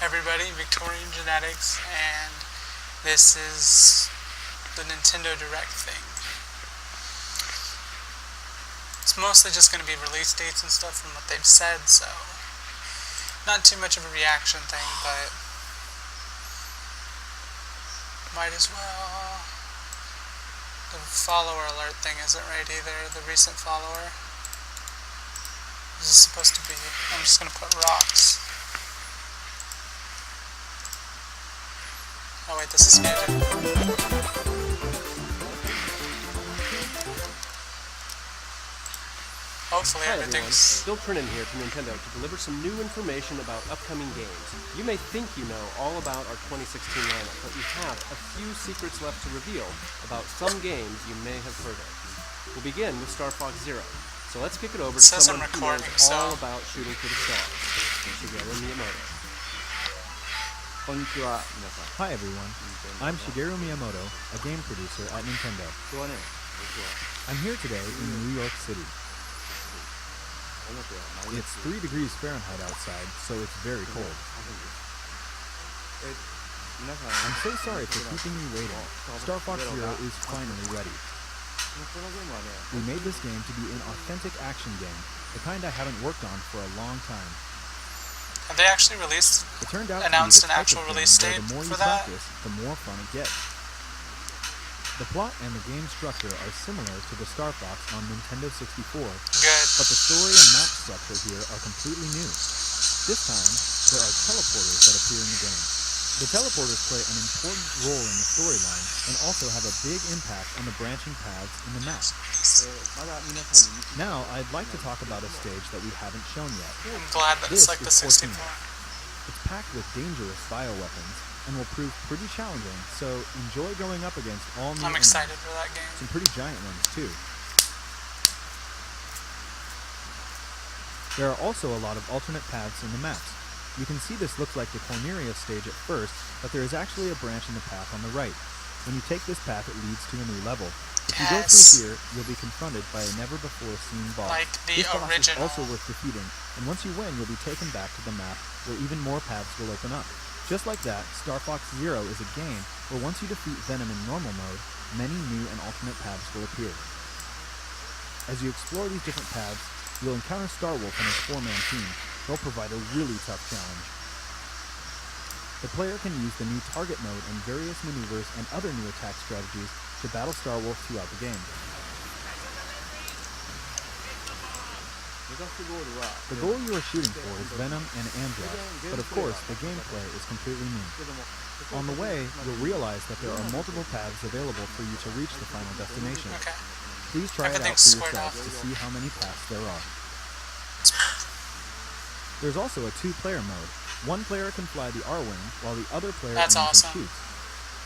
everybody, Victorian Genetics, and this is the Nintendo Direct thing. It's mostly just going to be release dates and stuff from what they've said, so not too much of a reaction thing, but might as well. The follower alert thing isn't right either, the recent follower. This is supposed to be, I'm just going to put rocks. Oh wait, this is muted. Hopefully everything's... Bill Trinan here from Nintendo to deliver some new information about upcoming games. You may think you know all about our 2016 lineup, but we have a few secrets left to reveal about some games you may have heard of. We'll begin with Star Fox Zero. So let's kick it over to someone who knows all about shooting for the stars, Shigeru Miyamoto. Hi everyone, I'm Shigeru Miyamoto, a game producer at Nintendo. I'm here today in New York City. It's 3 degrees Fahrenheit outside, so it's very cold. I'm so sorry for keeping you waiting. Star Fox Zero is finally ready. We made this game to be an authentic action game, the kind I haven't worked on for a long time. Have they actually announced an actual release date for that? Practice, the more fun it gets. The plot and the game structure are similar to the Star Fox on Nintendo 64, but the story and map structure here are completely new. This time, there are teleporters that appear in the game. The teleporters play an important role in the storyline and also have a big impact on the branching paths in the map. Now, I'd like to talk about a stage that we haven't shown yet. I'm glad that it's like the 64. It's packed with dangerous bioweapons and will prove pretty challenging, so enjoy going up against all new I'm excited for that game. Some pretty giant ones, too. There are also a lot of alternate paths in the maps. You can see this looks like the Corneria stage at first, but there is actually a branch in the path on the right. When you take this path, it leads to a new level. If you go through here, you'll be confronted by a never-before-seen boss. Like the this boss original. is also worth defeating, and once you win, you'll be taken back to the map where even more paths will open up. Just like that, Star Fox Zero is a game where once you defeat Venom in normal mode, many new and alternate paths will appear. As you explore these different paths, you'll encounter Starwolf and his 4-man team. They'll provide a really tough challenge. The player can use the new target mode and various maneuvers and other new attack strategies to battle Starwolf throughout the game. The goal you are shooting for is Venom and Andross, but of course the gameplay is completely new. On the way, you'll realize that there are multiple paths available for you to reach the final destination. Please try it out for yourself to see how many paths there are. There's also a 2-player mode. One player can fly the R-Wing, while the other player aims and shoots.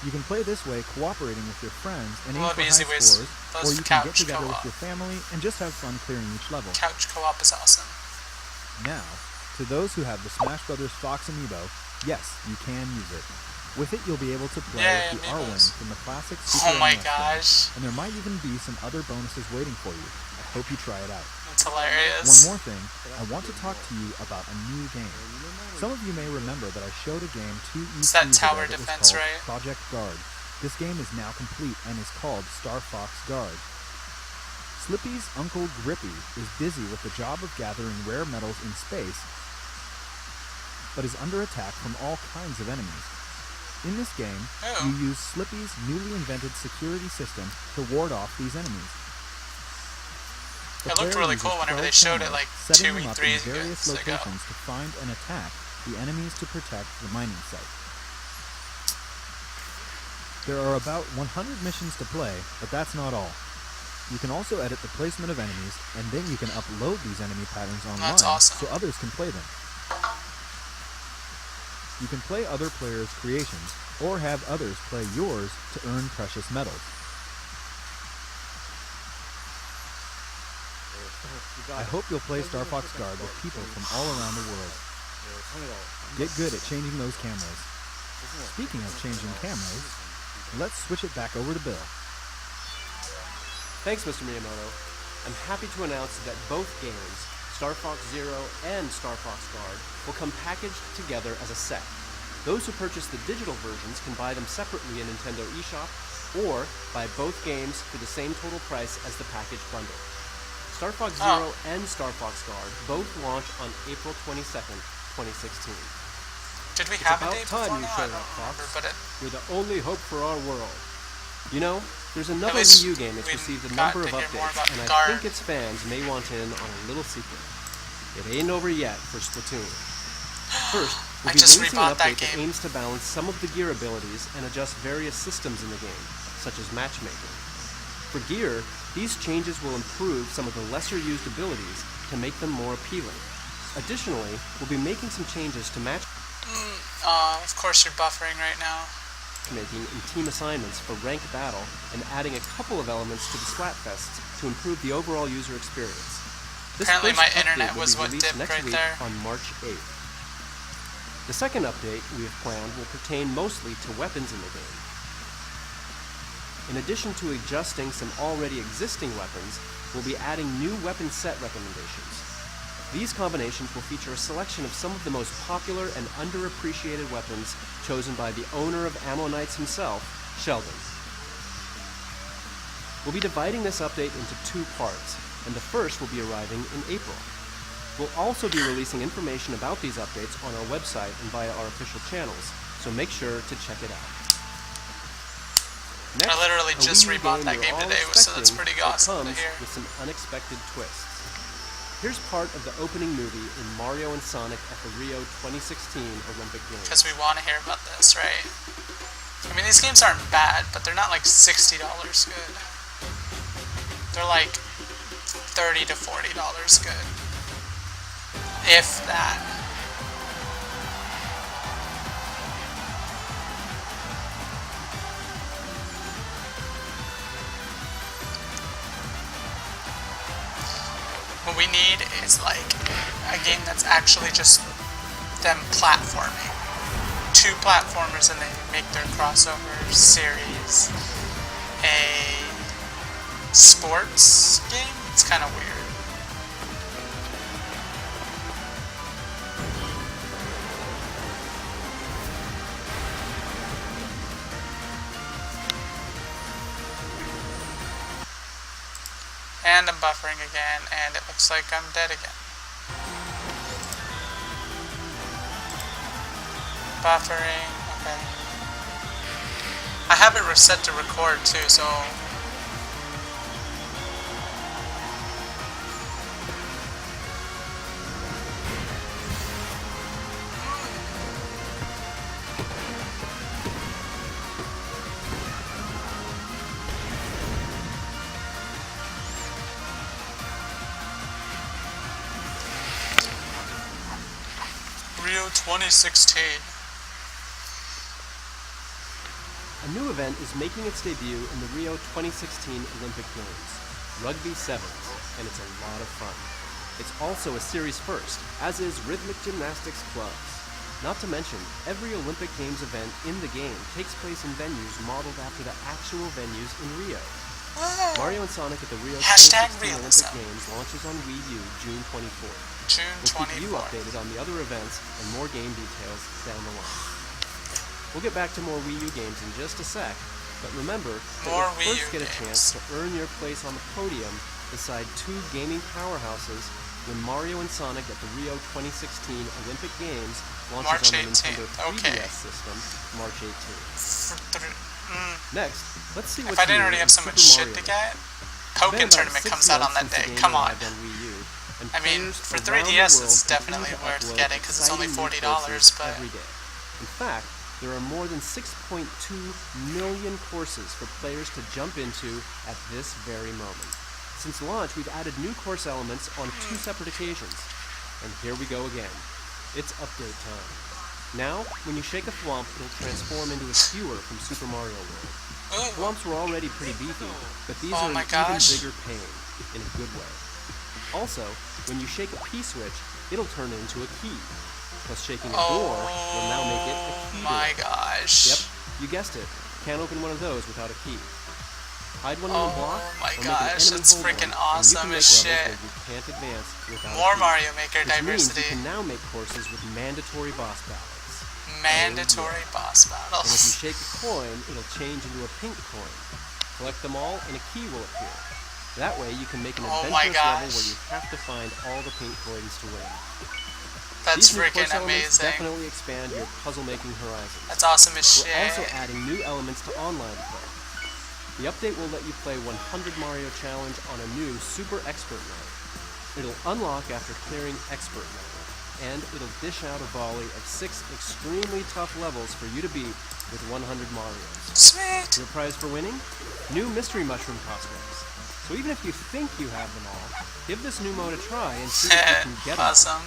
You can play this way cooperating with your friends and aim for high scores, or you can get together with your family and just have fun clearing each level. Couch co-op is awesome. Now, to those who have the Smash Brothers Fox Amiibo, yes, you can use it. With it, you'll be able to play with the R-Wing from the classic Super NES game, and there might even be some other bonuses waiting for you. I hope you try it out. That's hilarious. One more thing, I want to talk to you about a new game. Some of you may remember that I showed a game 2 E3 that tower that defense, was called right? Project Guard. This game is now complete and is called Star Fox Guard. Slippy's Uncle Grippy is busy with the job of gathering rare metals in space, but is under attack from all kinds of enemies. In this game, you use Slippy's newly invented security system to ward off these enemies. It looked really cool whenever they showed it like 2 E3 E3s in various ago. locations to find and attack the enemies to protect the mining site. There are about 100 missions to play, but that's not all. You can also edit the placement of enemies, and then you can upload these enemy patterns online so others can play them. You can play other players' creations, or have others play yours to earn precious metals. I hope you'll play Star Fox Guard with people from all around the world. Get good at changing those cameras. Speaking of changing cameras, let's switch it back over to Bill. Thanks, Mr. Miyamoto. I'm happy to announce that both games, Star Fox Zero and Star Fox Guard, will come packaged together as a set. Those who purchase the digital versions can buy them separately in Nintendo eShop, or buy both games for the same total price as the package bundle. Star Fox Zero and Star Fox Guard both launch on April 22nd, 2016. Did we It's have a about date time before you now? I showed don't up, remember, Fox. but it You're the only hope for our world. You know, there's another least Wii U game that's we received a got number to of hear more updates, about and I Guard. think its fans may want in on a little secret. It ain't over yet for Splatoon. First, I we'll be just releasing an rebought that update that game. aims to balance some of the gear abilities and adjust various systems in the game, such as matchmaking. For gear, these changes will improve some of the lesser-used abilities to make them more appealing. Additionally, we'll be making some changes to of course you're buffering right now. matchmaking and team assignments for ranked battle, and adding a couple of elements to the Splatfests to improve the overall user experience. This Apparently first my update internet will was be what released dipped next right week there. on March 8th. The second update we have planned will pertain mostly to weapons in the game. In addition to adjusting some already existing weapons, we'll be adding new weapon set recommendations. These combinations will feature a selection of some of the most popular and underappreciated weapons chosen by the owner of Ammo Knights himself, Sheldon. We'll be dividing this update into two parts, and the first will be arriving in April. We'll also be releasing information about these updates on our website and via our official channels, so make sure to check it out. Next, I literally a just Wii U rebought that you're game all today, so that's expecting pretty that awesome to comes hear. with some unexpected twists. Here's part of the opening movie in Mario and Sonic at the Rio 2016 Olympic Games. Because we want to hear about this, right? I mean, these games aren't bad, but they're not like $60 good. They're like $30 to $40 good. If that. What we need is like a game that's actually just them platforming. Two platformers and they make their crossover series. A sports game? It's kind of weird. And I'm buffering again, and it looks like I'm dead again. Buffering, okay. I have it reset to record too, so... Rio 2016. A new event is making its debut in the Rio 2016 Olympic Games, Rugby Sevens, and it's a lot of fun. It's also a series first, as is Rhythmic Gymnastics Clubs. Not to mention, every Olympic Games event in the game takes place in venues modeled after the actual venues in Rio. Mario and Sonic at the Rio Hashtag 2016 realism. Olympic Games launches on Wii U June 24th. June We'll keep you 24th. updated on the other events and more game details down the line. We'll get back to more Wii U games in just a sec, but remember that More you'll Wii first U get a chance games. to earn your place on the podium beside two gaming powerhouses when Mario and Sonic at the Rio 2016 Olympic Games launches March on the Nintendo 18th, okay. 3DS system March 18th. For Next, let's see If what's I didn't new already in have so Super much shit Mario to Maker. get, It's been Pokken about Tournament 6 comes out on months that since the day. game Come on. arrived on Wii U, and I mean, players for around the 3DS world it's continue definitely to worth upload getting because it's only exciting new $40, courses but every day. In fact, there are more than 6.2 million courses for players to jump into at this very moment. Since launch, we've added new course elements on 2 separate occasions. And here we go again. It's update time. Now, when you shake a thwomp, it'll transform into a skewer from Super Mario World. ooh, Thwomps were already pretty beefy, but these Oh are my an gosh. even bigger pain, in a good way. Also, when you shake a P-switch, it'll turn into a key. Plus shaking a door will now make it a key my door. gosh. Yep, you guessed it. Can't open one of those without a key. Hide one in a block, Oh my or make an gosh, enemy that's hold freaking one, and you awesome can as make levels shit. where you can't advance without More a key. Mario Maker Which means diversity. you can now make courses with mandatory boss battles. Mandatory boss And if you battles. shake a coin, it'll change into a pink coin. Collect them all, and a key will appear. That way, you can make an Oh my adventurous level gosh. where you have to find all the pink coins to win. That's These new freaking course elements amazing. definitely expand your puzzle-making horizons. That's awesome as We're shit. also adding new elements to online play. The update will let you play 100 Mario Challenge on a new Super Expert mode. It'll unlock after clearing Expert mode, and it'll dish out a volley of 6 extremely tough levels for you to beat with 100 Marios. Sweet. Your prize for winning? New Mystery Mushroom costumes. So even if you think you have them all, give this new mode a try and see if you can get them. Awesome.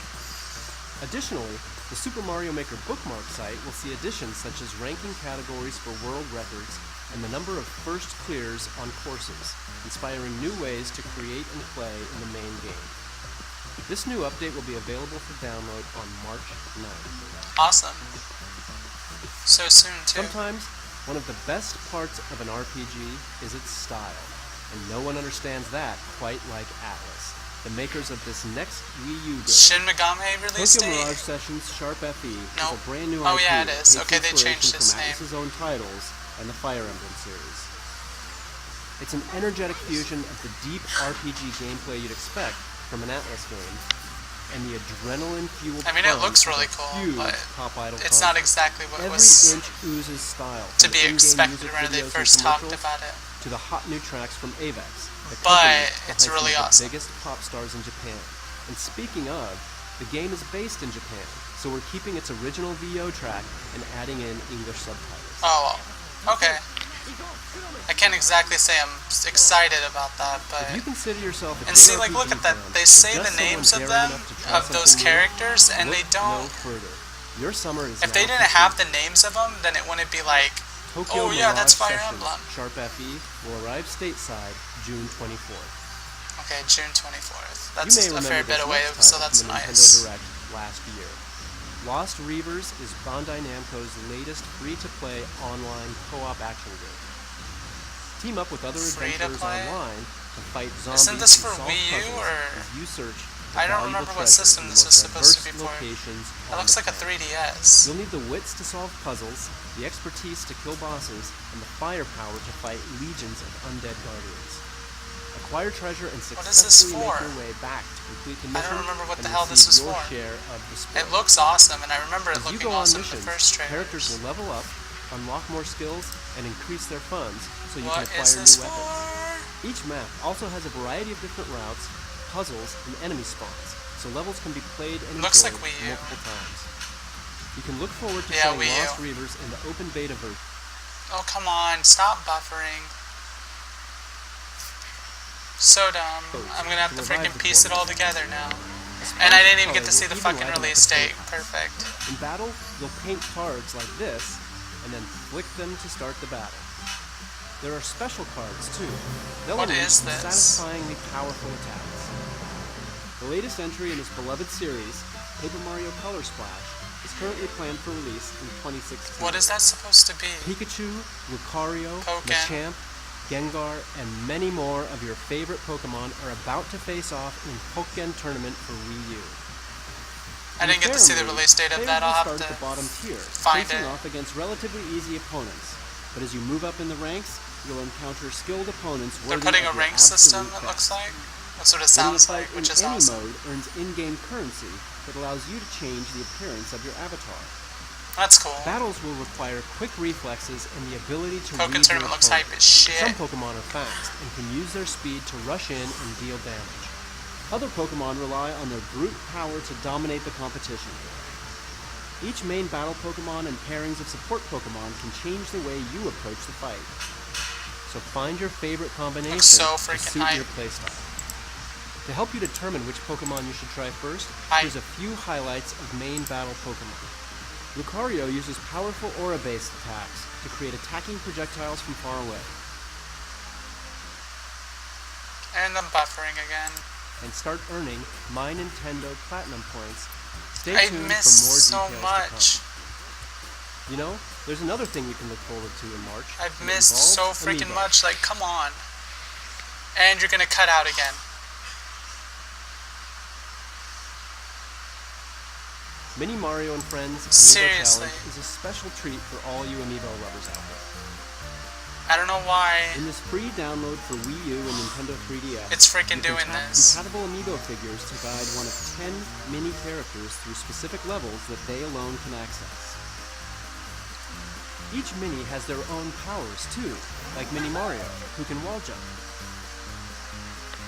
Additionally, the Super Mario Maker bookmark site will see additions such as ranking categories for world records and the number of first clears on courses, inspiring new ways to create and play in the main game. This new update will be available for download on March 9th. Awesome. So soon, too. Sometimes, one of the best parts of an RPG is its style, and no one understands that quite like Atlas, the makers of this next Wii U game. Shin Megami release Tokyo date? Mirage Sessions Sharp FE Nope. is a brand new Oh, IP yeah, it is. that takes Okay, they inspiration changed its from name. Atlas's own titles and the Fire Emblem series. It's an energetic fusion of the deep RPG gameplay you'd expect from an Atlas game and the adrenaline-fueled I mean, it fun looks of really a cool, huge but Top Idol it's not concept. exactly what Every was inch oozes style. to from be in-game expected music when they videos and first talked commercials about it. to the hot new tracks from Avex, the But company it's behind really some of awesome. the biggest pop stars in Japan. And speaking of, the game is based in Japan, so we're keeping its original VO track and adding in English subtitles. Oh, okay. I can't exactly say I'm excited about that, but... If you consider yourself a And see, like, JRPG look at that. fan, They or say just the names someone of daring them, enough to try of those something new, characters, and look they don't... no further. Your summer is If they now didn't have the complete. names of them, then it wouldn't be like, Tokyo oh yeah, Mirage that's Fire Sessions Emblem. Sharp FE will arrive stateside June 24th. Okay, June 24th. You That's may a remember fair bit this away, next so title that's from the nice. Nintendo Direct last year. Lost Reavers is Bandai Namco's latest free-to-play online co-op action game. Team up with other adventurers Free-to-play? online to fight zombies Isn't this and for solve Wii U, puzzles or... as you search I don't valuable remember what treasures system in the this was most supposed to be diverse for. locations It on looks the like a planet. 3DS. You'll need the wits to solve puzzles, the expertise to kill bosses, and the firepower to fight legions of undead guardians. Acquire treasure and What is this successfully make for? your way back to complete the I mission don't remember what and the hell this receive was your for. share of the spoils. It looks awesome, and I remember it As you looking go on awesome in the missions, first trailer. characters will level up, unlock more skills, and increase their funds so you What can is acquire this new for? weapons. Each map also has a variety of different routes, puzzles, and enemy spawns, so levels can be played and Looks enjoyed like Wii U. multiple times. You can look forward to Yeah, playing Wii U. Lost Reavers in the open beta version. Oh, come on, stop buffering. So dumb. I'm gonna have to freaking piece it all together now. And I didn't even get to see the fucking release date. Perfect. In battle, you'll paint cards like this, and then flick them to start the battle. There are special cards, too. They'll What unleash is this? satisfyingly powerful attacks. The latest entry in his beloved series, Paper Mario Color Splash, is currently planned for release in 2016. What is that supposed to be? Pikachu, Lucario, Pokken. Machamp, Gengar, and many more of your favorite Pokemon are about to face off in Pokken Tournament for Wii U. I didn't get to see the Fairly, release date of players that. will I'll have start to at the bottom tier, find facing it. off against relatively easy opponents. But as you move up in the ranks, you'll encounter skilled opponents They're worthy putting a of your rank system, absolute it looks best. like. That's what it Winning a sounds fight like, which in is any awesome. mode earns in-game currency that allows you to change the appearance of your avatar. That's cool. Battles will require quick reflexes and the ability to read Pokken your Tournament looks opponent. hype as shit. Some Pokemon are fast and can use their speed to rush in and deal damage. Other Pokemon rely on their brute power to dominate the competition. Each main battle Pokemon and pairings of support Pokemon can change the way you approach the fight. So find your favorite combination so to freaking suit hype. your playstyle. To help you determine which Pokemon you should try first, Hype. here's a few highlights of main battle Pokemon. Lucario uses powerful aura-based attacks to create attacking projectiles from far away, And I'm buffering again. and start earning My Nintendo Platinum points. Stay I tuned for more missed so details much. to come. You know, there's another thing you can look forward to in March. I've and it missed so involves freaking Amiibo. much. Like, come on. And you're gonna cut out again. Mini Mario and Friends Amiibo Seriously. Challenge is a special treat for all you Amiibo lovers out there. I don't know why In this free download for Wii U and Nintendo 3DS, it's freaking you can doing tap this. compatible Amiibo figures to guide one of 10 mini characters through specific levels that they alone can access. Each mini has their own powers too, like Mini Mario, who can wall jump.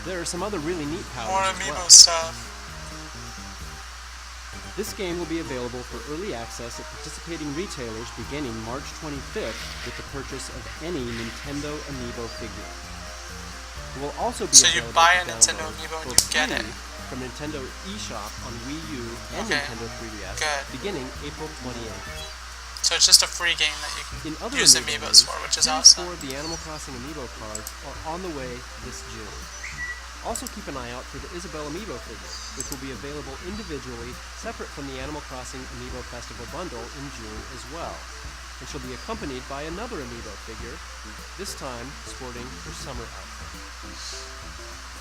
There are some other really neat powers More as Amiibo well. stuff. This game will be available for early access at participating retailers beginning March 25th with the purchase of any Nintendo Amiibo figure. It will also be So you available buy to a Nintendo download Amiibo and for you get free it. from Nintendo eShop on Wii U and Okay. Nintendo 3DS Good. beginning April 28th. So it's just a free game that you In can other use Amiibo Amiibos news, for, which is Series awesome. 4 of the Animal Crossing Amiibo cards are on the way this June. Also keep an eye out for the Isabelle Amiibo figure, which will be available individually, separate from the Animal Crossing Amiibo Festival bundle in June as well. And she'll be accompanied by another Amiibo figure, this time sporting her summer outfit.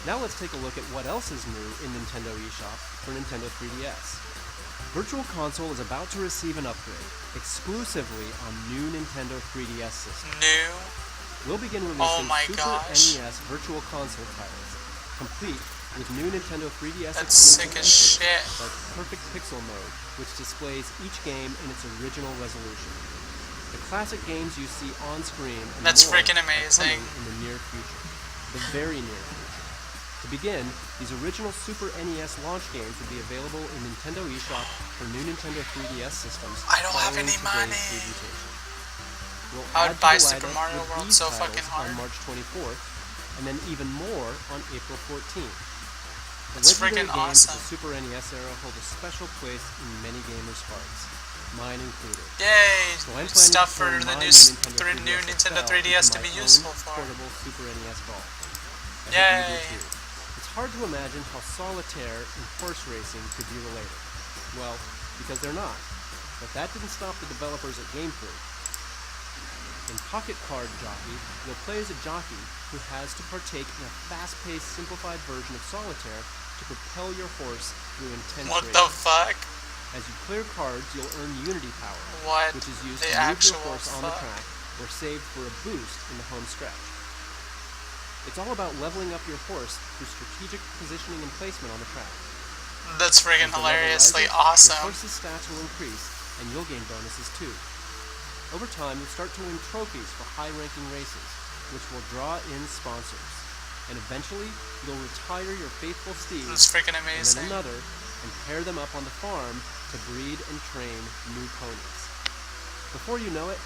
Now let's take a look at what else is new in Nintendo eShop for Nintendo 3DS. Virtual Console is about to receive an upgrade, exclusively on new Nintendo 3DS system. New. We'll begin Oh releasing my Super gosh. NES Virtual Console titles, complete with new Nintendo 3DS That's exclusive sick as features, shit. like Perfect Pixel Mode, which displays each game in its original resolution. The classic games you see on screen and That's more freaking are amazing. coming in the near future, the very near future. To begin, these original Super NES launch games will be available in Nintendo eShop for new Nintendo 3DS systems. I don't have following any today's money. presentation. We'll I would add to buy the Super lineup Mario with World these so titles fucking hard. on March 24th, and then even more on April 14th. The That's legendary freaking games of awesome. the Super NES era hold a special place in many gamers' hearts, mine included. Yay! So I'm planning Stuff to for turn the my new, new Nintendo 3DS to into be my useful own for. portable Super NES vault. I hope Yay. you do too. It's hard to imagine how solitaire and horse racing could be related. Well, because they're not. But that didn't stop the developers at Game Freak. In Pocket Card Jockey, you'll play as a jockey who has to partake in a fast-paced, simplified version of solitaire to propel your horse through intense What racing. the fuck? As you clear cards, you'll earn Unity Power, What which is used the to move your actual horse on the fuck? track or saved for a boost in the home stretch. It's all about leveling up your horse through strategic positioning and placement on the track. That's friggin' As the level hilariously rises, awesome. Your horse's stats will increase, and you'll gain bonuses too. Over time, you'll start to win trophies for high-ranking races, which will draw in sponsors. And eventually, you'll retire your faithful steeds That's freaking and amazing. then another, and pair them up on the farm to breed and train new ponies. Before you know it,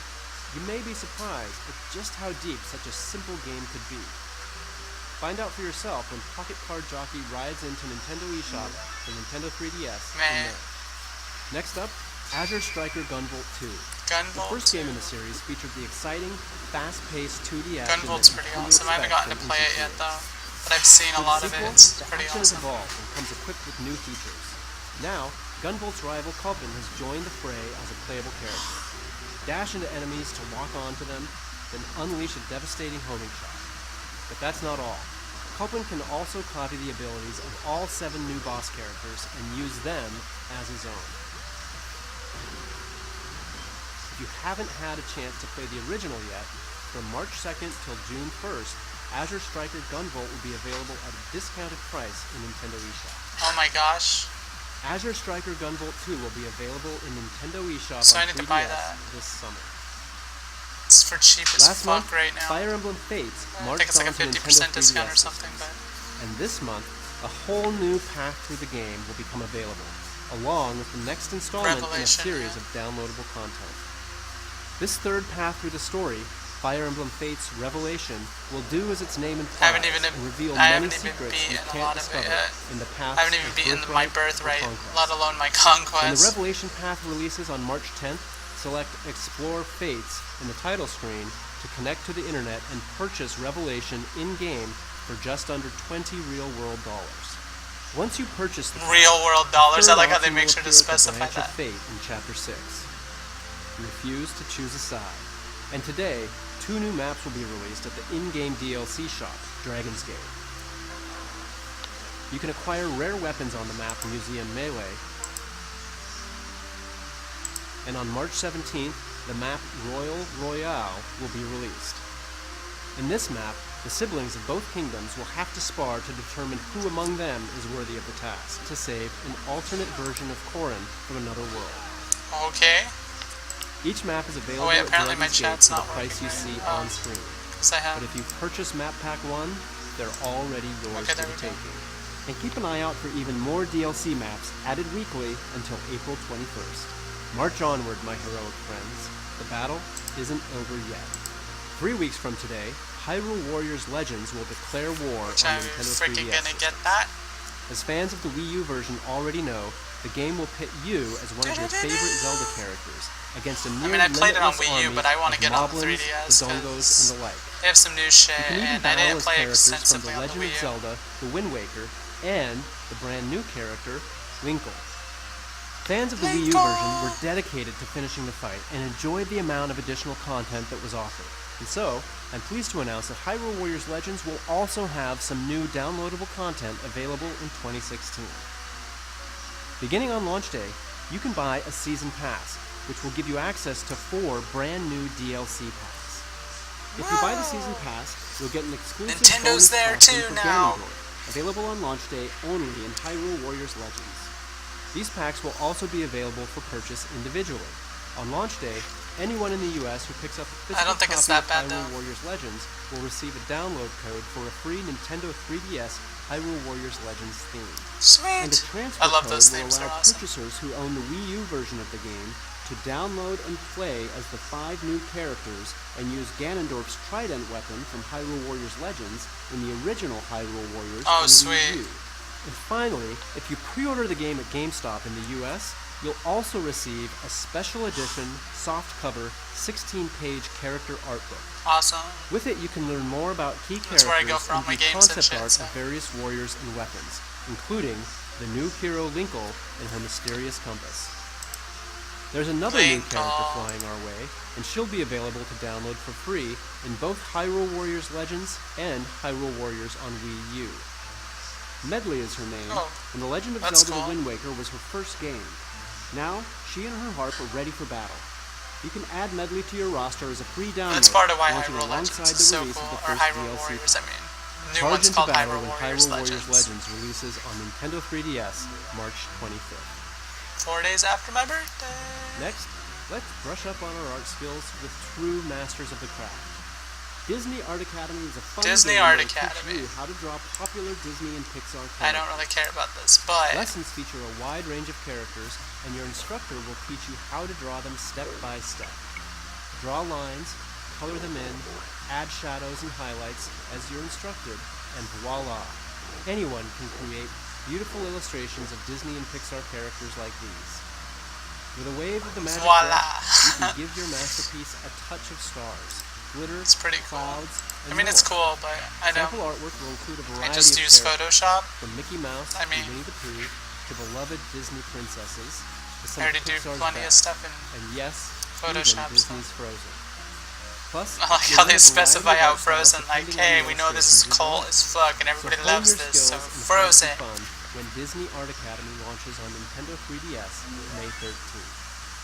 you may be surprised at just how deep such a simple game could be. Find out for yourself when Pocket Card Jockey rides into Nintendo eShop for Nintendo 3DS in Man. May. Next up, Azure Striker Gunvolt 2. The Gunvolt. first game in the series featured the exciting, fast-paced 2D action Gunvolt's that pretty you've come awesome. I haven't expect gotten to from play it Inside yet Series. though, but I've seen a For the lot of it. sequel, It's the pretty action has awesome. evolved and comes equipped with new features. Now, Gunvolt's rival Culpin has joined the fray as a playable character. Dash into enemies to lock onto them, then unleash a devastating homing shot. But that's not all. Culpin can also copy the abilities of all 7 new boss characters and use them as his own. If you haven't had a chance to play the original yet, from March 2nd till June 1st, Azure Striker Gunvolt will be available at a discounted price in Nintendo eShop. Oh my gosh. Azure Striker Gunvolt 2 will be available in Nintendo eShop So I on need to 3DS buy that. this summer. It's for cheap as Last fuck month, right now. Fire Emblem Fates I marched think it's like a onto 50% Nintendo 3DS discount or something, systems. but And this month, a whole new path through the game will become available, along with the next installment in a Revelation, series yeah. of downloadable content. This third path through the story, Fire Emblem Fates Revelation, will do as its name implies haven't even- and reveal I many haven't even secrets you beaten a can't lot of it discover yet. in the path I haven't even of beaten my birthright, or Conquest. let alone my When the conquest. Revelation Path releases on March 10th, select Explore Fates in the title screen to connect to the internet and purchase Revelation in-game for just under $20 real-world dollars. Once you purchase the Real world dollars. I third like how they option make will sure to appear at the specify branch of that. Fate in Chapter 6. Refuse to choose a side. And today, 2 new maps will be released at the in-game DLC shop, Dragon's Gate. You can acquire rare weapons on the map Museum Melee, and on March 17th, the map Royal Royale will be released. In this map, the siblings of both kingdoms will have to spar to determine who among them is worthy of the task to save an alternate version of Corrin from another world. Okay. Each map is available wait, at apparently my Dragon's Gate chat's for the not price you working see right. on screen. Because I have... But if you purchase Map Pack 1, they're already yours Okay, for there the we go. taking. And keep an eye out for even more DLC maps added weekly until April 21st. March onward, my heroic friends. The battle isn't over yet. 3 weeks from today, Hyrule Warriors Legends will declare war Which on I'm Nintendo freaking 3DS gonna get systems. that. As fans of the Wii U version already know, the game will pit you as one of your favorite Zelda characters against a near I played it on limitless Wii U, army but I want to of get on the moblins, 3DS the dongos, because and the like. they have some new shit, You can even and I battle didn't as play characters from extensively The on the Legend Wii of U. Zelda, The Wind Waker, and the brand new character, Linkle. Fans of the Wii U version were dedicated to finishing the fight and enjoyed the amount of additional content that was offered. And so, I'm pleased to announce that Hyrule Warriors Legends will also have some new downloadable content available in 2016. Beginning on launch day, you can buy a Season Pass, which will give you access to 4 brand new DLC packs. If you buy the Season Pass, you'll get an exclusive bonus Nintendo's there costume too for now. Ganondorf, available on launch day only in Hyrule Warriors Legends. These packs will also be available for purchase individually. On launch day, anyone in the US who picks up a physical I don't think copy it's that of bad, Hyrule though. Warriors Legends will receive a download code for a free Nintendo 3DS Hyrule Warriors Legends theme. And a Sweet. transfer I love code those will themes, they're allow awesome. purchasers who own the Wii U version of the game to download and play as the 5 new characters and use Ganondorf's trident weapon from Hyrule Warriors Legends in the original Hyrule Warriors Oh, on sweet. Wii U. And finally, if you pre-order the game at GameStop in the US, you'll also receive a special edition, softcover, 16-page character art book. Awesome. With it, you can learn more about key That's characters where I go for all and my view games and concept shit, art so. of various warriors and weapons, including the new hero Linkle and her mysterious compass. There's another new Linkle. character flying our way, and she'll be available to download for free in both Hyrule Warriors Legends and Hyrule Warriors on Wii U. Medley is her name, Oh, and The Legend of that's Zelda: cool. The Wind Waker was her first game. Now, she and her harp are ready for battle. You can add Medley to your roster as a free download, That's part of why launching Hyrule alongside Legends the is so release cool. of the Or first Hyrule DLC. Warriors, I mean. New Charge one's into called battle Hyrule when Warriors Hyrule Warriors Legends. Legends releases on Nintendo 3DS March 25th. 4 days after my birthday. Next, let's brush up on our art skills with true masters of the craft. Disney Art Academy is a fun Disney game Art that will teach Academy. you how to draw popular Disney and Pixar characters. I don't really care about this, but Lessons feature a wide range of characters, and your instructor will teach you how to draw them step by step. Draw lines, color them in, add shadows and highlights as you're instructed, and voila! Anyone can create beautiful illustrations of Disney and Pixar characters like these. With a wave of the magic Voila. brush, you can give your masterpiece a touch of stars, glitter, It's pretty cool. clouds, and I mean, it's more. cool, but I Sample don't. artwork will include a I variety just of use characters, Photoshop. from Mickey Mouse I and mean- Winnie the Pooh to beloved Disney princesses to I some already of do Pixar's plenty of best, stuff in. and yes, Photoshop, even so. Disney's Frozen. Plus, I like you'll how learn they a variety specify of out art styles Frozen, like, depending on hey, the we know this is illustrations you cult draw. as fuck and So everybody hone loves your this, skills so and have Frozen. some fun when Disney Art Academy launches on Nintendo 3DS May 13th.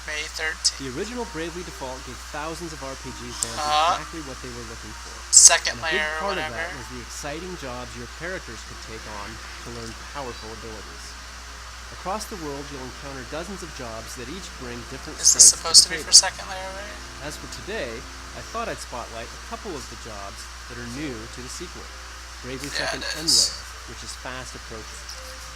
May 13th. The original Bravely Default gave thousands of RPG fans exactly what they were looking for. Second And a big layer or part of whatever. that was the exciting jobs your characters could take on to learn powerful abilities. Across the world, you'll encounter dozens of jobs that each bring different Is this strengths supposed to the be for table. second layer, right? As for today, I thought I'd spotlight a couple of the jobs that are new to the sequel. Bravely Yeah, Second it End is. Layer, which is fast approaching.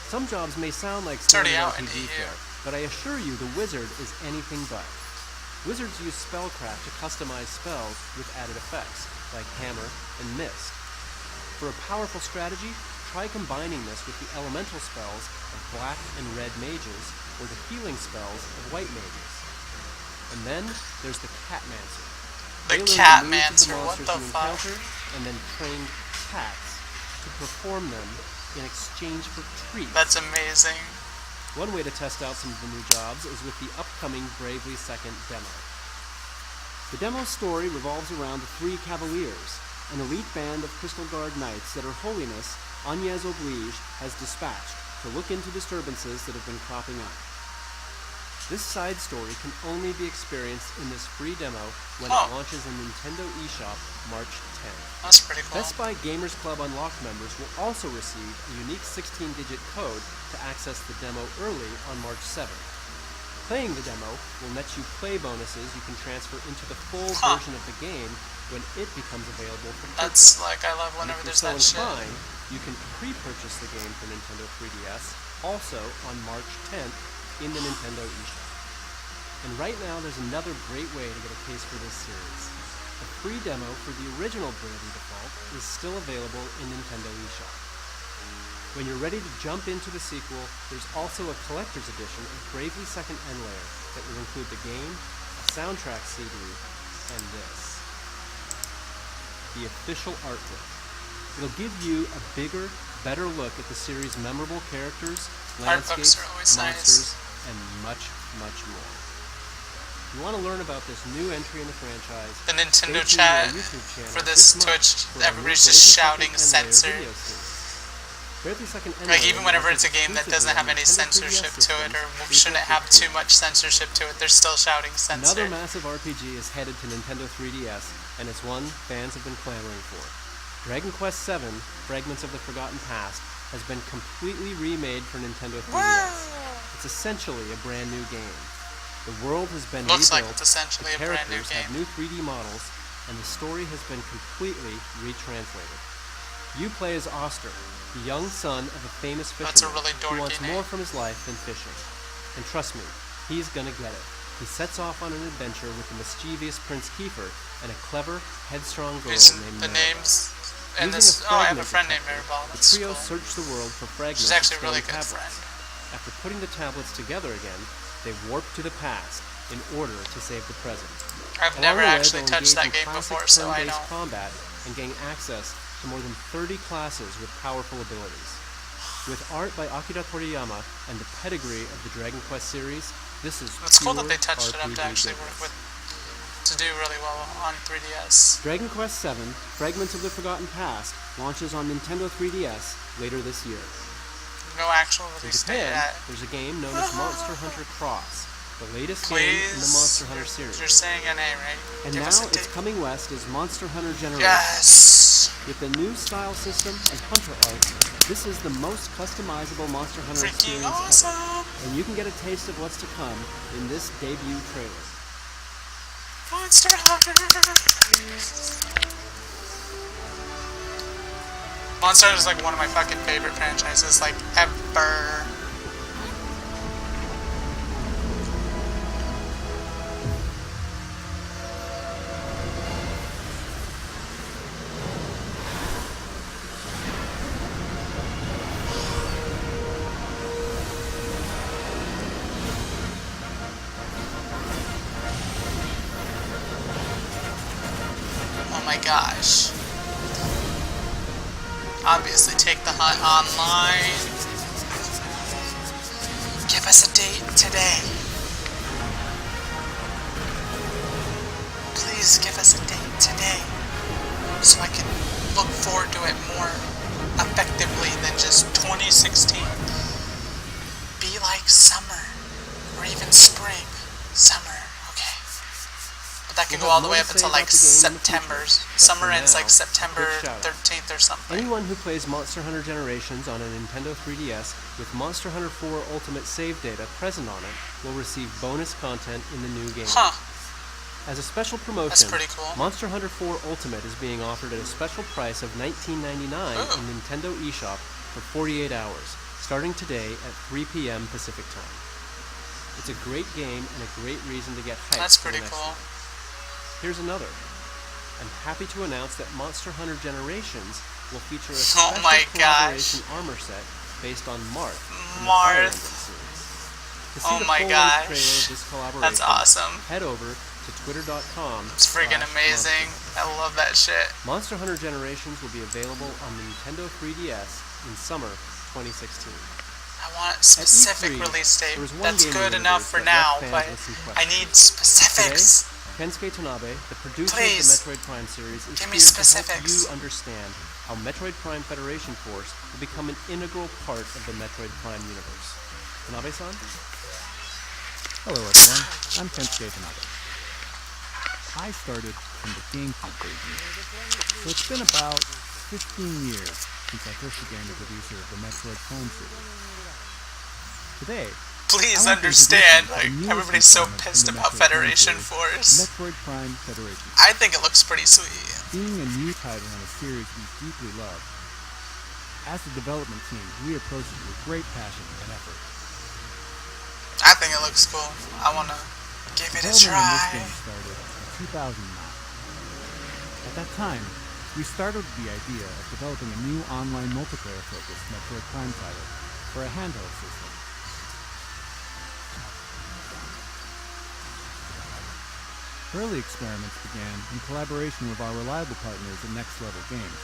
Some jobs may sound like already standard out in RPG EU. fare, but I assure you the wizard is anything but. Wizards use spellcraft to customize spells with added effects, like hammer and mist. For a powerful strategy, try combining this with the elemental spells of black and red mages, or the healing spells of white mages. And then there's the Catmancer. The They learn moves of Catmancer, what monsters the you fuck? encounter, and then train cats to perform them in exchange for treats. That's amazing. One way to test out some of the new jobs is with the upcoming Bravely Second demo. The demo's story revolves around the Three Cavaliers, an elite band of Crystal Guard knights that Her Holiness, Agnès Oblige, has dispatched to look into disturbances that have been cropping up. This side story can only be experienced in this free demo when Oh. it launches in Nintendo eShop March 10th. That's pretty cool. Best Buy Gamers Club Unlocked members will also receive a unique 16-digit code to access the demo early on March 7th. Playing the demo will net you play bonuses you can transfer into the full version of the game when it becomes available for purchase. That's like, I love And whenever if there's you're that so shit. inclined, you can pre-purchase the game for Nintendo 3DS also on March 10th in the Nintendo eShop. And right now, there's another great way to get a taste for this series. A free demo for the original Bravely Default is still available in Nintendo eShop. When you're ready to jump into the sequel, there's also a collector's edition of Bravely Second End Layer that will include the game, a soundtrack CD, and this. The official artwork. It'll give you a bigger, better look at the series' memorable characters, Art books landscapes, are always monsters, and much, much more. If you want to learn about this new entry in the franchise, The Nintendo stay tuned to our chat YouTube channel for this month Twitch, for our new everybody's just Bravely shouting Second End Layer censor. video series. Bravely Second End Like, Layer even whenever launches it's a game that exclusively doesn't have on any Nintendo 3DS censorship to it, or systems shouldn't April have too 15th. much censorship to it, they're still shouting censor. Another massive RPG is headed to Nintendo 3DS, and it's one fans have been clamoring for. Dragon Quest VII: Fragments of the Forgotten Past has been completely remade for Nintendo 3DS. Whoa! It's essentially a brand new game. The world has been Looks like rebuilt, it's essentially the a brand new characters have game. new 3D models, and the story has been completely retranslated. You play as Oster, the young son of a famous fisherman That's a really who dorky wants name. more from his life than fishing. And trust me, he's gonna get it. He sets off on an adventure with the mischievous Prince Kiefer and a clever, headstrong girl Who's named the Maribel. names and Using this? a Oh, I have a fragment friend named detector, Maribel. The That's trio cool. search the world for fragments She's actually a of really stolen good tablets. friend. After putting the tablets together again, they warp to the past in order to save the present. I've Along never the way, actually they'll touched that engage in game classic before, so I turn-based know. combat and gain access to more than 30 classes with powerful abilities. With art by Akira Toriyama and the pedigree of the Dragon Quest series, this is It's cool that pure they touched it up to RPG actually goodness. work with, to do really well on 3DS. Dragon Quest VII: Fragments of the Forgotten Past launches on Nintendo 3DS later this year. No actual In release date Japan, yet. there's a game known as Monster Hunter Cross, the latest game in the Please, Monster Hunter series. you're saying NA, right? And Give now us a it's date. coming west as Monster Hunter Generations. Yes! With the new style system and hunter art, this is the most customizable Monster Hunter Freaking experience awesome! ever. And you can get a taste of what's to come in this debut trailer. Monster Hunter! Monster Hunter is like one of my fucking favorite franchises, like, ever. Oh my gosh. Obviously take the hunt online. Give us a date today. Please give us a date today. So I can look forward to it more effectively than just 2016. Be like summer. Or even spring. Summer. Okay. But that can We'll go all have the more way to up say until about like the game in the September. future, but Summer for ends now, like September quick shout-out. 13th or something. Anyone who plays Monster Hunter Generations on a Nintendo 3DS with Monster Hunter 4 Ultimate save data present on it will receive bonus content in the new game. Huh. As a special promotion, That's pretty cool. Monster Hunter 4 Ultimate is being offered at a special price of $19.99 Ooh. in Nintendo eShop for 48 hours, starting today at 3 p.m. Pacific Time. It's a great game and a great reason to get hyped That's for the pretty next cool. one. Here's another. I'm happy to announce that Monster Hunter Generations will feature a Oh special my collaboration armor set based on Marth from the Fire Emblem Marth. series. To see Oh the my full-length gosh. trailer of this collaboration, That's awesome. head over to twitter.com. It's freaking amazing. I love that shit. Monster Hunter Generations will be available on the Nintendo 3DS in summer 2016. I want specific E3, release date. there was one That's game good released enough for that now, left but fans with some I questions. need specifics. Kensuke Tanabe, the producer Please. of the Metroid Prime series, is Give me here to help specifics. you understand how Metroid Prime Federation Force will become an integral part of the Metroid Prime universe. Tanabe-san? Hello everyone, I'm Kensuke Tanaka. I started from the GameCube version, so it's been about 15 years since I first became the producer of the Metroid Prime series. Today, Please I want to understand, introduce like, you to the newest everybody's so installment in pissed the about Metroid Prime Federation series, Force. Metroid Prime Federation. I think it looks pretty sweet. Being a new title in a series we deeply love, as a development team, we approach it with great passion and effort. I think it looks cool. I wanna give it a Development on this try. game started in 2009. At that time, we started with the idea of developing a new online multiplayer-focused Metroid Prime title for a handheld system. Early experiments began in collaboration with our reliable partners at Next Level Games,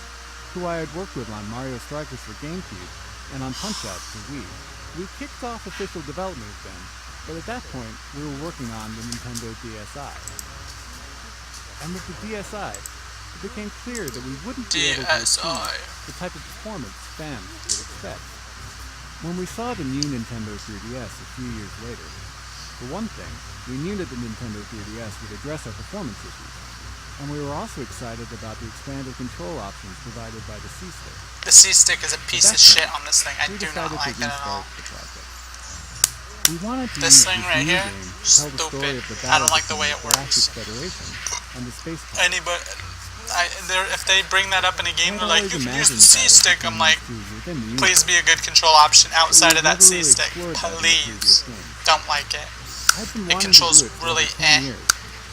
who I had worked with on Mario Strikers for GameCube and on Punch-Out for Wii. We kicked off official development with them, but at that point we were working on the Nintendo DSi. And with the DSi, it became clear that we wouldn't be able to achieve DSi. the type of performance fans would expect. When we saw the new Nintendo 3DS a few years later, for one thing, we knew that the Nintendo 3DS would address our performance issues, and we were also excited about the expanded control options provided by the C-Stick. The C-Stick is a piece of shit on this thing. I We do not decided like to it at all. restart the project. We wanted to This use thing this right new here, game to tell the story stupid. of the I don't battle like the way between it the Galactic works. Federation and the Space Pirates. Anybody, if they bring that up in a game, they're like, you can use the Imagined C-Stick. battles I'm like, between these two within the please universe, be a good control option outside of we've that never really C-Stick. explored that in the previous Please. games. Don't like it. I've been It wanting controls to do it for really over 10 eh. years,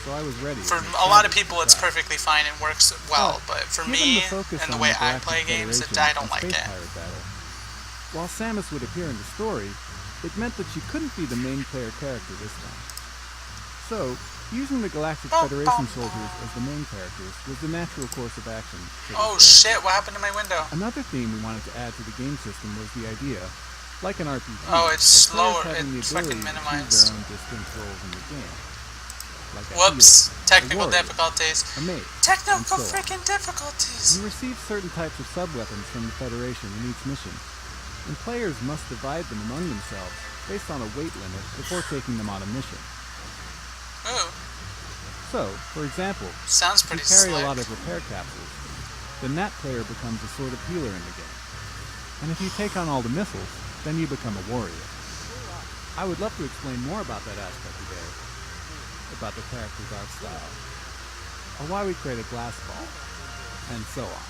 so I was ready. For and a lot of excited people, to it's try. perfectly fine and works well, but for Given me focus and the on way the I Galactic play games, Federation I don't and like Space it. Pirate battle, while Samus would appear in the story, it meant that she couldn't be the main player character this time. So, using the Galactic Federation soldiers as the main characters was the natural course of action. for this Oh game. shit, what happened to my window? Another theme we wanted to add to the game system was the idea, like an RPG, Oh, it's of players slower. having the It's ability fucking to choose minimized. their own distinct roles in the game. Like a Whoops, healer, technical a warrior, difficulties. a mage. Technical and so on. freaking difficulties. You receive certain types of sub-weapons from the Federation in each mission, and players must divide them among themselves based on a weight limit before taking them on a mission. Ooh, So, for example, sounds if pretty you carry slick. a lot of repair capsules, then that player becomes a sort of healer in the game. And if you take on all the missiles, then you become a warrior. I would love to explain more about that aspect today, about the character's art style, or why we created Glass Ball, and so on.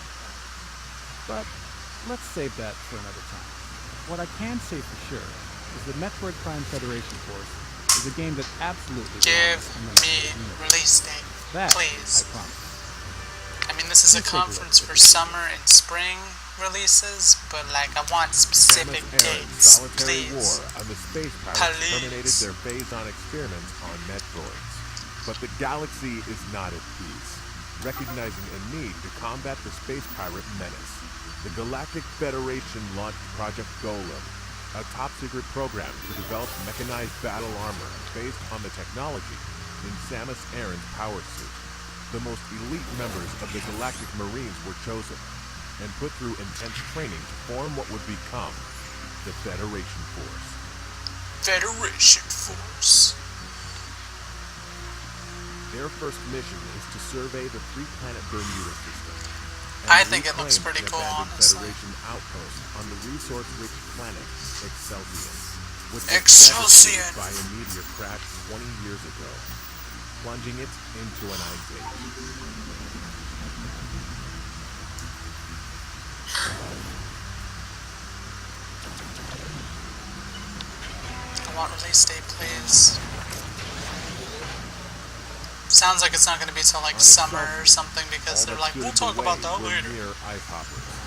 But let's save that for another time. What I can say for sure is that Metroid Prime Federation Force is a game that absolutely Give belongs in the me Metroid universe. release date, That please. I promise. I mean, this is a Please take a look conference at for it. summer and spring releases, but like, I want specific Samus Aran's dates, solitary please. war of the Space Pirates Please. terminated their Phazon experiments on Metroids. But the galaxy is not at peace. Recognizing a need to combat the Space Pirate menace, the Galactic Federation launched Project Golem, a top-secret program to develop mechanized battle armor based on the technology in Samus Aran's power suit. The most elite members of the Galactic Marines were chosen and put through intense training to form what would become the Federation Force. Federation Force. Their first mission is to survey the three-planet Bermuda system. and I think it looks reclaim pretty the cool, abandoned honestly. Federation outpost on the resource-rich planet Excelsior, which was Excelsior. devastated by a meteor crash 20 years ago, plunging it into an ice age. I want release date, please. Sounds like it's not going to be till like On summer Excelsior, or something because all they're that like, stood we'll in the talk about way that were later. mere ice hoppers.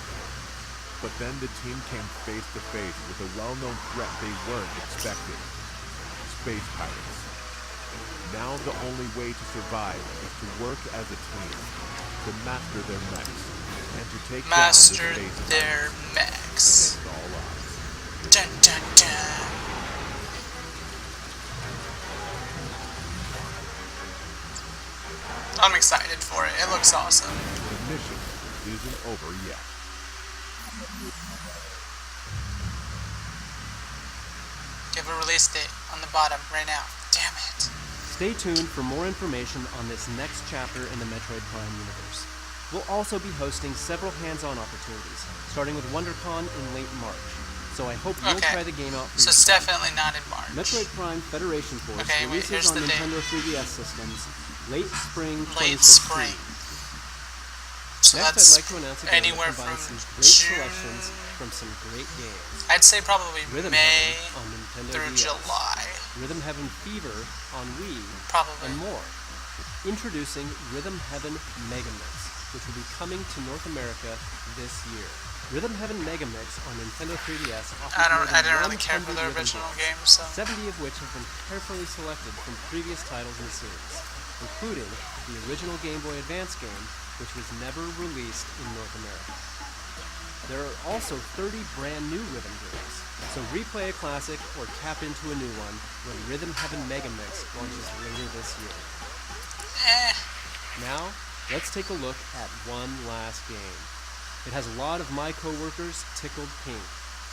But then the team came face to face with a well-known threat they weren't expecting: space pirates. Now the only way to survive is to work as a team, to master their mechs, and to take Master down the space their pirates mechs. against all odds. Dun dun dun. I'm excited for it. It looks awesome. The mission isn't over yet. Give a release date on the bottom right now. Damn it. Stay tuned for more information on this next chapter in the Metroid Prime universe. We'll also be hosting several hands-on opportunities, starting with WonderCon in late March. So I hope you'll try the game out for So it's yourself. definitely not in March. Metroid Prime Federation Force Okay, wait, releases here's on the date. Nintendo 3DS systems late spring 2016. Late spring. So Next, that's I'd like to announce a game anywhere that from combines some great June. selections from some great games. I'd say probably Rhythm May Heaven on Nintendo through DS, July. Rhythm Heaven Fever on Wii, Probably. and more. Introducing Rhythm Heaven Mega Mix, which will be coming to North America this year. Rhythm Heaven Mega Mix on Nintendo 3DS offers I more didn't than really care for 100 the rhythm original games, game, so 70 of which have been carefully selected from previous titles in the series, including the original Game Boy Advance game, which was never released in North America. There are also 30 brand new rhythm games, so replay a classic or tap into a new one when Rhythm Heaven Mega Mix launches later this year. Now, let's take a look at one last game. It has a lot of my coworkers tickled pink.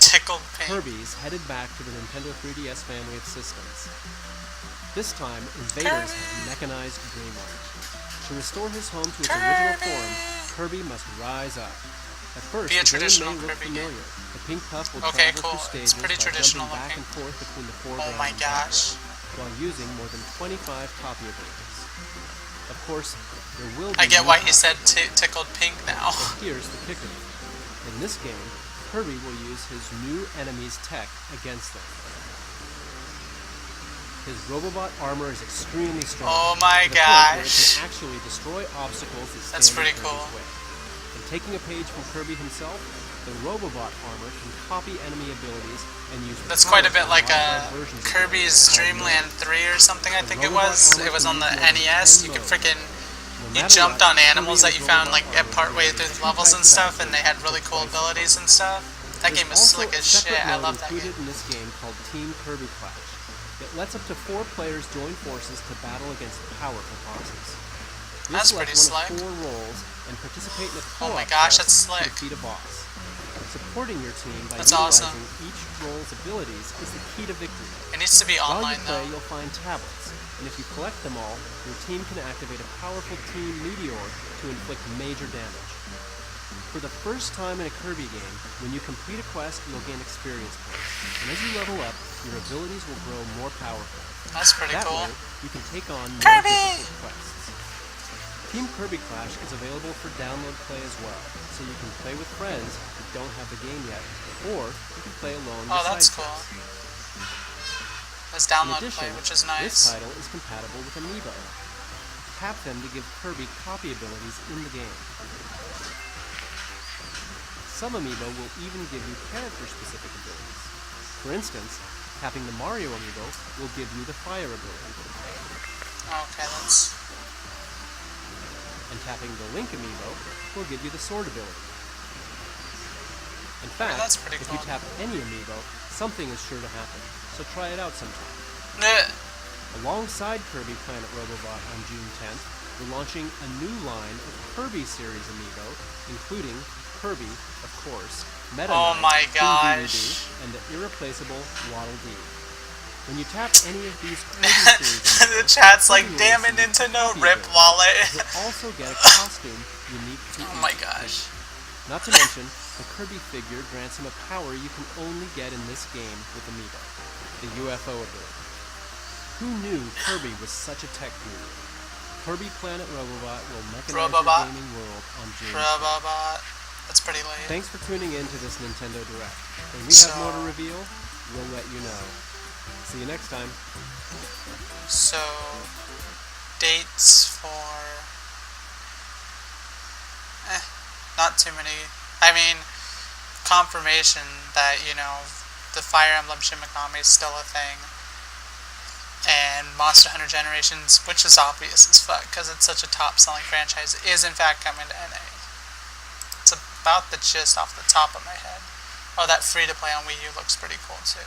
tickled pink. Kirby's headed back to the Nintendo 3DS family of systems. This time, invaders have mechanized Dreamland. To restore his home to its original form, Kirby must rise up. At first, Be a the game traditional may look Kirby game. familiar. The pink puff will Okay, travel cool. through It's stages pretty by traditional jumping back looking. and forth between the Oh foreground my and gosh. background, while using more than 25 copy abilities. Of course, there will be I get new why he said copy tickled pink now. But here's the kicker. In this game, Kirby will use his new enemy's tech against them. His Robobot armor is extremely strong. Oh my to the point where it gosh. can actually destroy obstacles that stand That's in pretty Kirby's cool. way. And taking a page from Kirby himself, the Robobot armor can copy enemy abilities and use That's quite a bit powerful like modified versions of Kirby's them called Dreamland modes. 3 or something, I The think it Robobot was. armor It was can on the use more than NES. 10 You could modes. freaking... No You matter jumped what, on animals that Kirby you and found like Robobot at armor part way will through be the levels and two types stuff, of and they had action really for cool twice abilities and stuff. That There's game is also slick a as shit. separate I mode love that included game. in this game called Team Kirby Clash. It lets up to 4 players join forces to battle against powerful bosses. You'll That's select pretty one slick. of 4 roles and participate in a Oh co-op my gosh, test that's to slick. defeat a boss. Supporting your team by That's utilizing awesome. each role's abilities is the key to victory. It needs to be While online you play, though. you'll find tablets, and if you collect them all, your team can activate a powerful Team Meteor to inflict major damage. For the first time in a Kirby game, when you complete a quest, you'll gain experience points, and as you level up, your abilities will grow more powerful. That's pretty That cool. way, you can take on more Kirby! difficult quests. Team Kirby Clash is available for download play as well, so you can play with friends who don't have the game yet, or you can play alone Oh, with that's side cool. quests. Let's In download addition, play, which is this nice. title is compatible with Amiibo. Tap them to give Kirby copy abilities in the game. Some Amiibo will even give you character-specific abilities. For instance, tapping the Mario Amiibo will give you the fire ability, Okay, that's... and tapping the Link Amiibo will give you the sword ability. In fact, that's pretty if cool. you tap any Amiibo, something is sure to happen, so try it out sometime. Bleh. Alongside Kirby Planet Robobot on June 10th, we're launching a new line of Kirby series Amiibo, including Kirby, of course, Meta Oh Knight, my King gosh. Dedede, and the irreplaceable Waddle Dee. When you tap any of these Kirby series The chat's like, Kirby damn will it, receive Nintendo, copy rip abilities. wallet. You'll also get a costume unique to Oh each my figure. gosh. Not to mention, the Kirby figure grants him a power you can only get in this game with Amiibo, the UFO ability. Who knew Kirby was such a tech guru? Kirby Planet Robobot will mechanize Robobot. your gaming world on June 10th. Robobot. That's pretty late. Thanks for tuning in to this Nintendo Direct. When we So- have more to reveal, we'll let you know. See you next time. So, dates for... not too many. I mean, confirmation that, you know, the Fire Emblem Shin Megami is still a thing. And Monster Hunter Generations, which is obvious as fuck, because it's such a top-selling franchise, is in fact coming to NA. It's about the gist off the top of my head. Oh, that free-to-play on Wii U looks pretty cool, too.